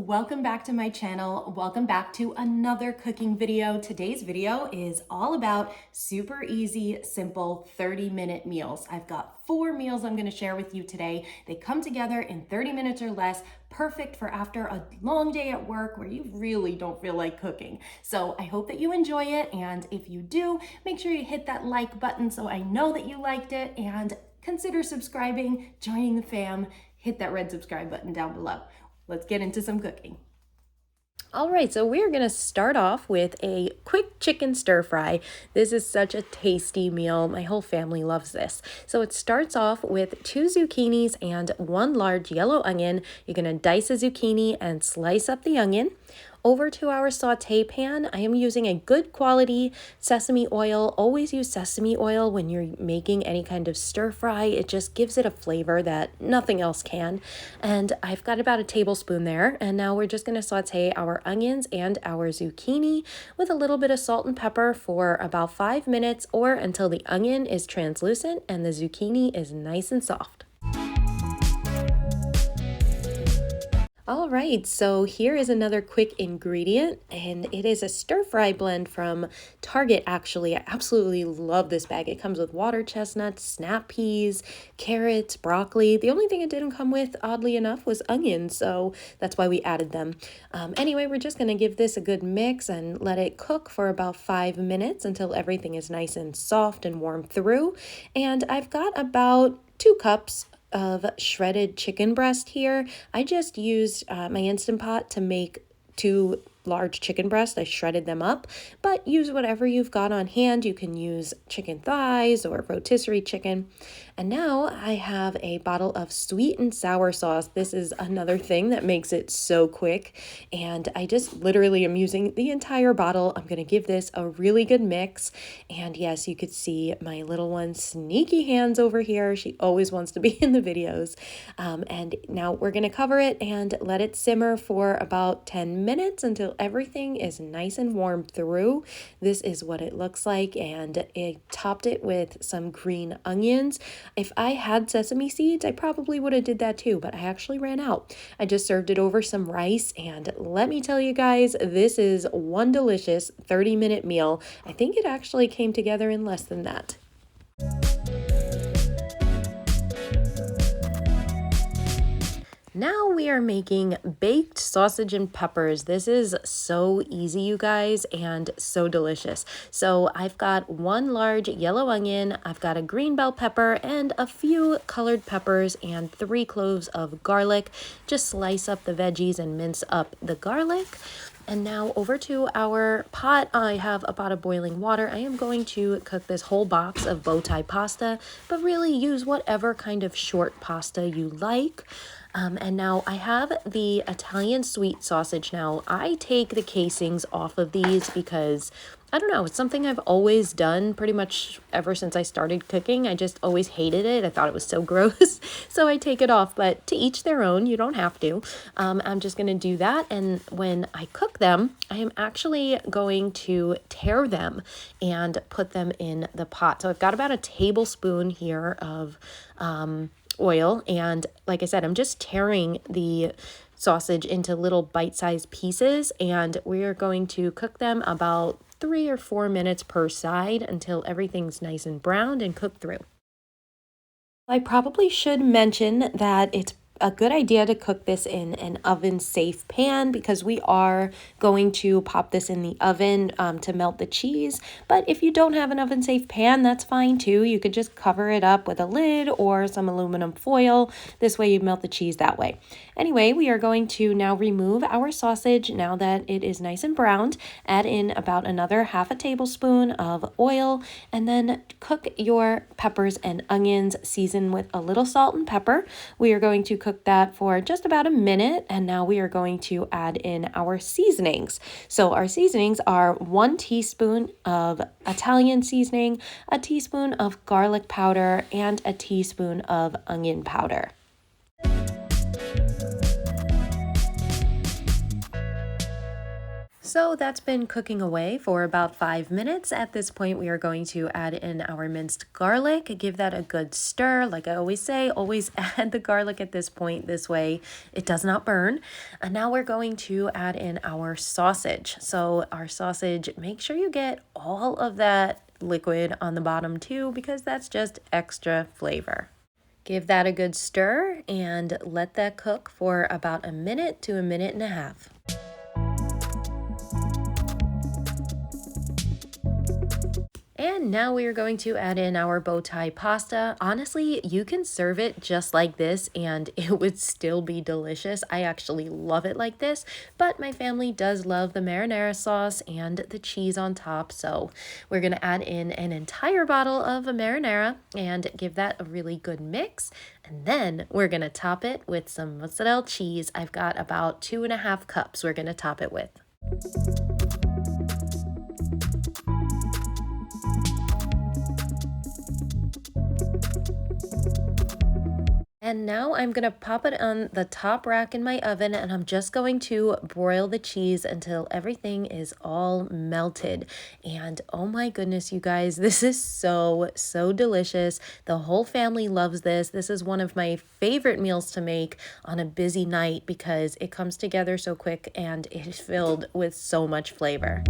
Welcome back to my channel. Welcome back to another cooking video. Today's video is all about super easy, simple 30-minute meals. I've got 4 meals I'm going to share with you today. They come together in 30 minutes or less, perfect for after a long day at work where you really don't feel like cooking. So I hope that you enjoy it, and if you do, make sure you hit that like button so I know that you liked it, and consider subscribing, joining the fam. Hit that red subscribe button down below. Let's get into some cooking. All right, so we're gonna start off with a quick chicken stir fry. This is such a tasty meal. My whole family loves this. So it starts off with 2 zucchinis and 1 large yellow onion. You're gonna dice a zucchini and slice up the onion. Over to our saute pan, I am using a good quality sesame oil. Always use sesame oil when you're making any kind of stir fry. It just gives it a flavor that nothing else can. And I've got about a tablespoon there. And now we're just gonna saute our onions and our zucchini with a little bit of salt and pepper for about 5 minutes, or until the onion is translucent and the zucchini is nice and soft. All right, so here is another quick ingredient, and it is a stir-fry blend from Target, actually. I absolutely love this bag. It comes with water chestnuts, snap peas, carrots, broccoli. The only thing it didn't come with, oddly enough, was onions, so that's why we added them. Anyway, we're just going to give this a good mix and let it cook for about 5 minutes until everything is nice and soft and warm through. And I've got about 2 cups of shredded chicken breast here. I just used my Instant Pot to make 2 large chicken breasts. I shredded them up, but use whatever you've got on hand. You can use chicken thighs or rotisserie chicken. And now I have a bottle of sweet and sour sauce. This is another thing that makes it so quick, and I just literally am using the entire bottle. I'm going to give this a really good mix, and yes, you could see my little one's sneaky hands over here. She always wants to be in the videos. And now we're going to cover it and let it simmer for about 10 minutes until everything is nice and warm through. This is what it looks like, and I topped it with some green onions. If I had sesame seeds, I probably would have did that too, but I actually ran out. I just served it over some rice, and let me tell you guys, this is one delicious 30-minute meal. I think it actually came together in less than that. Now we are making baked sausage and peppers. This is so easy, you guys, and so delicious. So I've got 1 large yellow onion, I've got a green bell pepper, and a few colored peppers, and 3 cloves of garlic. Just slice up the veggies and mince up the garlic. And now over to our pot. I have a pot of boiling water. I am going to cook this whole box of bow tie pasta, but really use whatever kind of short pasta you like. And now I have the Italian sweet sausage. Now I take the casings off of these because I don't know, it's something I've always done pretty much ever since I started cooking. I just always hated it. I thought it was so gross. So I take it off, but to each their own, you don't have to. I'm just going to do that. And when I cook them, I am actually going to tear them and put them in the pot. So I've got about a tablespoon here of oil, and like I said, I'm just tearing the sausage into little bite-sized pieces, and we are going to cook them about 3 or 4 minutes per side until everything's nice and browned and cooked through. I probably should mention that it's a good idea to cook this in an oven-safe pan because we are going to pop this in the oven to melt the cheese. But if you don't have an oven-safe pan, that's fine too. You could just cover it up with a lid or some aluminum foil. This way you melt the cheese that way. Anyway, we are going to now remove our sausage now that it is nice and browned. Add in about another half a tablespoon of oil, and then cook your peppers and onions. Season with a little salt and pepper. We are going to cook that for just about a minute, and now we are going to add in our seasonings. So our seasonings are 1 teaspoon of Italian seasoning, a teaspoon of garlic powder, and a teaspoon of onion powder. So that's been cooking away for about 5 minutes. At this point, we are going to add in our minced garlic. Give that a good stir. Like I always say, always add the garlic at this point. This way it does not burn. And now we're going to add in our sausage. So our sausage, make sure you get all of that liquid on the bottom too, because that's just extra flavor. Give that a good stir and let that cook for about a minute to a minute and a half. And now we are going to add in our bow tie pasta. Honestly, you can serve it just like this and it would still be delicious. I actually love it like this, but my family does love the marinara sauce and the cheese on top. So we're going to add in an entire bottle of marinara and give that a really good mix. And then we're going to top it with some mozzarella cheese. I've got about 2.5 cups we're going to top it with. And now I'm going to pop it on the top rack in my oven, and I'm just going to broil the cheese until everything is all melted. And oh my goodness, you guys, this is so delicious. The whole family loves this. This is one of my favorite meals to make on a busy night because it comes together so quick and it is filled with so much flavor.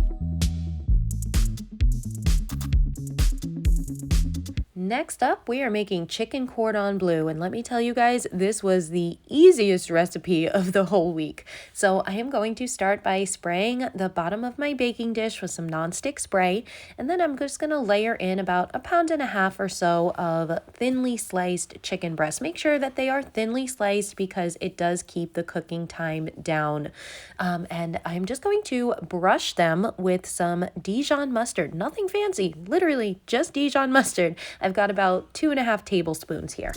Next up, we are making chicken cordon bleu, and let me tell you guys, this was the easiest recipe of the whole week. So I am going to start by spraying the bottom of my baking dish with some nonstick spray, and then I'm just going to layer in about 1.5 pounds or so of thinly sliced chicken breasts. Make sure that they are thinly sliced because it does keep the cooking time down. And I'm just going to brush them with some Dijon mustard. Nothing fancy, literally just Dijon mustard. I've got about 2.5 tablespoons here.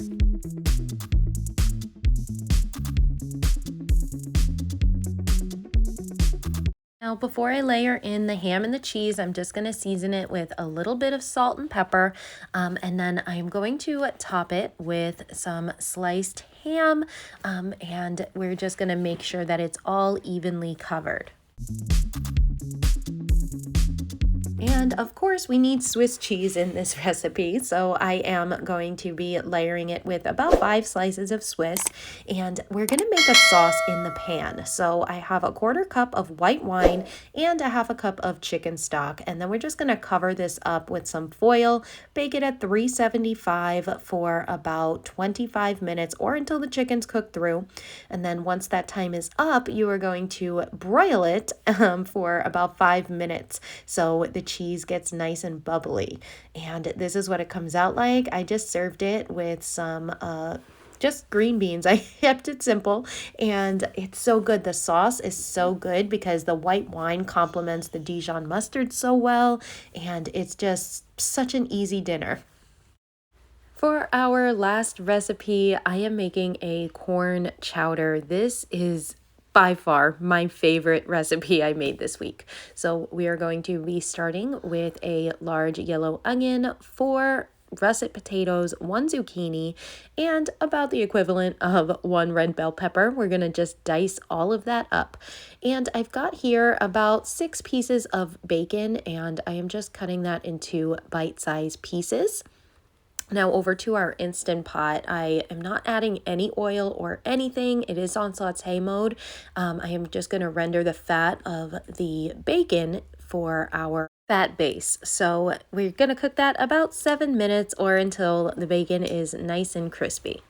Now, before I layer in the ham and the cheese, I'm just going to season it with a little bit of salt and pepper, and then I'm going to top it with some sliced ham, and we're just going to make sure that it's all evenly covered. And of course, we need Swiss cheese in this recipe, so I am going to be layering it with about 5 slices of Swiss, and we're going to make a sauce in the pan. So I have 1/4 cup of white wine and 1/2 cup of chicken stock, and then we're just going to cover this up with some foil, bake it at 375 for about 25 minutes or until the chicken's cooked through. And then once that time is up, you are going to broil it for about 5 minutes. So the cheese gets nice and bubbly, and this is what it comes out like. I just served it with some just green beans. I kept it simple, and it's so good. The sauce is so good because the white wine complements the Dijon mustard so well, and it's just such an easy dinner. For our last recipe, I am making a corn chowder. This is by far my favorite recipe I made this week. So we are going to be starting with a large yellow onion, 4 russet potatoes, 1 zucchini, and about the equivalent of 1 red bell pepper. We're going to just dice all of that up. And I've got here about 6 pieces of bacon, and I am just cutting that into bite-sized pieces. Now over to our Instant Pot. I am not adding any oil or anything. It is on saute mode. I am just going to render the fat of the bacon for our fat base. So we're going to cook that about 7 minutes or until the bacon is nice and crispy.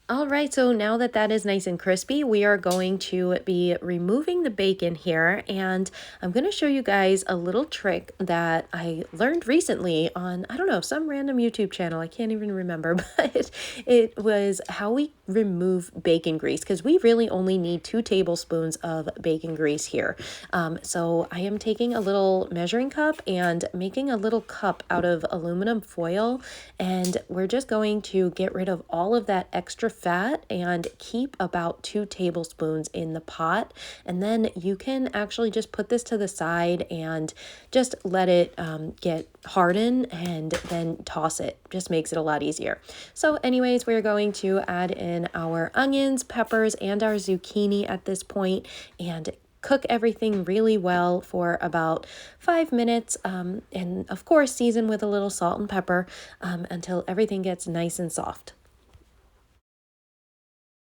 All right, so now that that is nice and crispy, we are going to be removing the bacon here, and I'm going to show you guys a little trick that I learned recently on, I don't know, some random YouTube channel. I can't even remember, but it was how we remove bacon grease, because we really only need 2 tablespoons of bacon grease here. So I am taking a little measuring cup and making a little cup out of aluminum foil, and we're just going to get rid of all of that extra fat and keep about 2 tablespoons in the pot. And then you can actually just put this to the side and just let it get harden and then toss it. Just makes it a lot easier. So anyways, we're going to add in our onions, peppers, and our zucchini at this point and cook everything really well for about 5 minutes, and of course season with a little salt and pepper until everything gets nice and soft.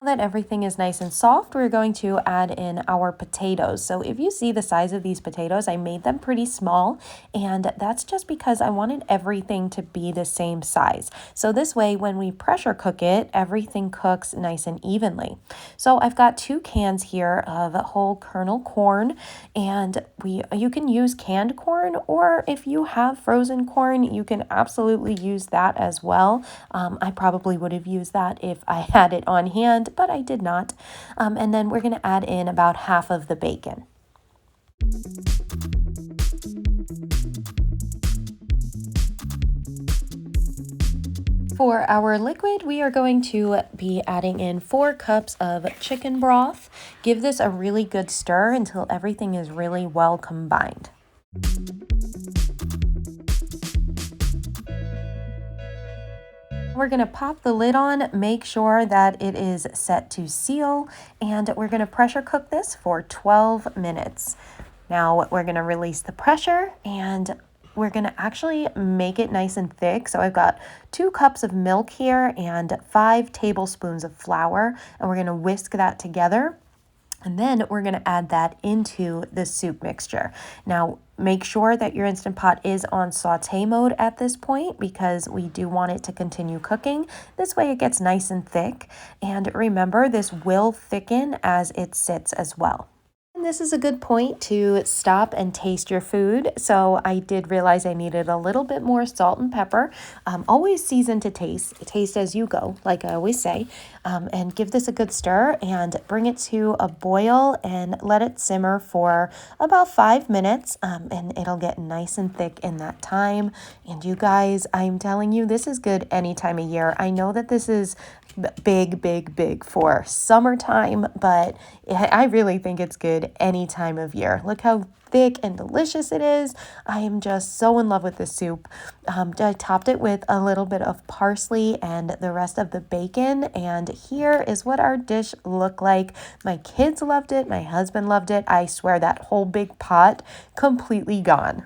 Now that everything is nice and soft, we're going to add in our potatoes. So if you see the size of these potatoes, I made them pretty small, and that's just because I wanted everything to be the same size. So this way, when we pressure cook it, everything cooks nice and evenly. So I've got 2 cans here of whole kernel corn, and you can use canned corn, or if you have frozen corn, you can absolutely use that as well. I probably would have used that if I had it on hand, but I did not. And then we're going to add in about half of the bacon. For our liquid, we are going to be adding in 4 cups of chicken broth. Give this a really good stir until everything is really well combined. We're going to pop the lid on, make sure that it is set to seal, and we're going to pressure cook this for 12 minutes. Now we're going to release the pressure and we're going to actually make it nice and thick. So I've got 2 cups of milk here and 5 tablespoons of flour, and we're going to whisk that together. And then we're going to add that into the soup mixture. Now, make sure that your Instant Pot is on saute mode at this point because we do want it to continue cooking. This way it gets nice and thick. And remember, this will thicken as it sits as well. And this is a good point to stop and taste your food. So I did realize I needed a little bit more salt and pepper. Always season to taste as you go, like I always say. And give this a good stir and bring it to a boil and let it simmer for about 5 minutes. And it'll get nice and thick in that time. And you guys, I'm telling you, this is good any time of year. I know that this is big for summertime, but I really think it's good any time of year. Look how thick and delicious it is. I am just so in love with this soup. I topped it with a little bit of parsley and the rest of the bacon, and here is what our dish looked like. My kids loved it. My husband loved it. I swear that whole big pot completely gone.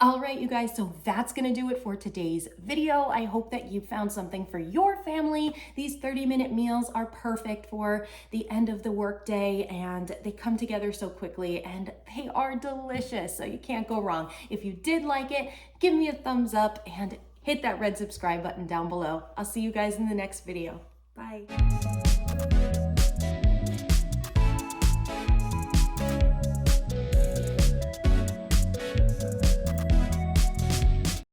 All right, you guys, so that's gonna do it for today's video. I hope that you found something for your family. These 30-minute meals are perfect for the end of the workday, and they come together so quickly, and they are delicious, so you can't go wrong. If you did like it, give me a thumbs up and hit that red subscribe button down below. I'll see you guys in the next video. Bye.